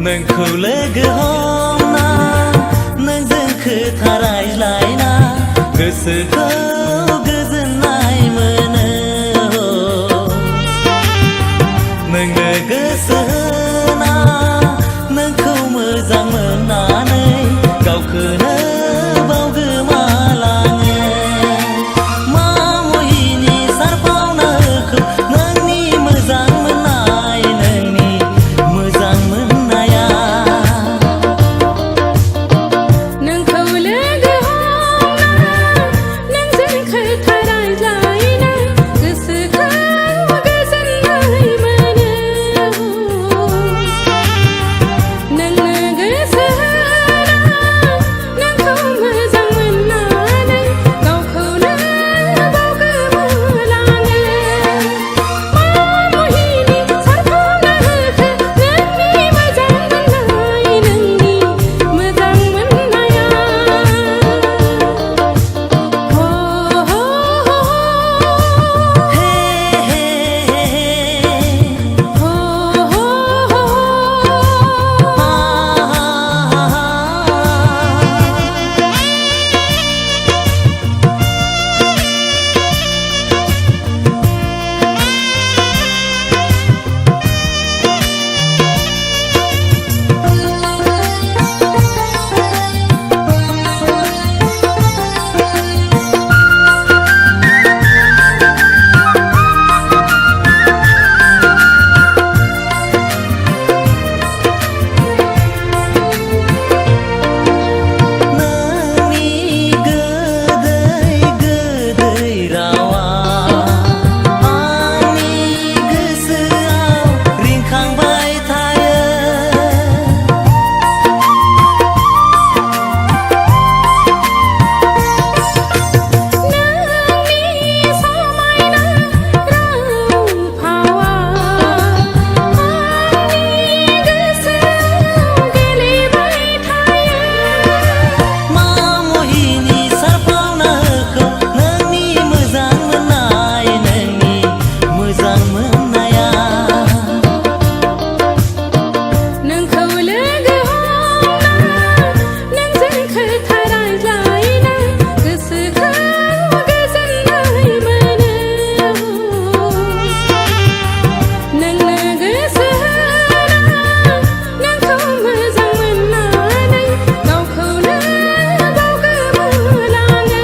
नोंखौ लोगो हमना नोंजों खोथा रायज्लायना गोसोखौ गोजोननाय मोनो नोंनो गोसो होना नोंखौ मोजां मोननानै गावखौनो बावगोमालाङो मा मुहिनि सारफावनाखौ नोंनि मोजां मोननाय नोंनि मोजां मोननाया नोंखौ लोगो हमना नोंजों खोथा रायज्लायना गोसोखौ गोजोननाय मोनो नोंनो गोसो नोंखौ मोजां मोननानै गावखौनो बावगोमालाङो मा मुहिनि सारफावनाखौ नोंनि मोजां मोननाय नोंनि मोजां मोननाया हो हो हे हे हो हो नोंनि गोदै गोदै रावा आंनि गोसोआव रिंखांबाय थायो नोंनि समायना राव फावा आंनि गोसोआव गेलेबाय थायो मा मुहिनि सारफावनाखौ नोंनि मोजां मोननाय नोंनि मोजां मोननाया नोंखौ लोगो हमना नोंजों खोथा रायज्लायना गोसोखौ गोजोननाय मोनो नोंनो गोसो नोंखौ मोजां मोननानै गावखौनो बावगोमालाङो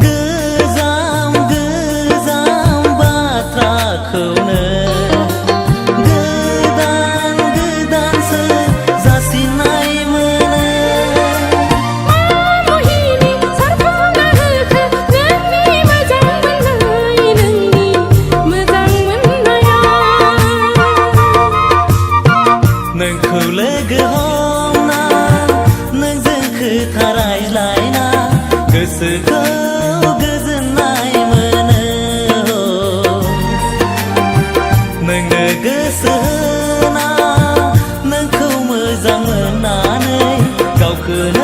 गोजाम गोजाम बाथ्राखौनो गोदान गोदानसो जासिनाय मोनो मुहिनि सारफावनाखौ नोंनि मोजां मोननाय नोंनि मोजां मोननाया नोंखौ लोगो हमना नोंजों खोथा रायज्लायना गोसोखौ गोजोननाय मोनो नोंनो गोसो होना नोंखौ मोजां मोननानै गावखौनो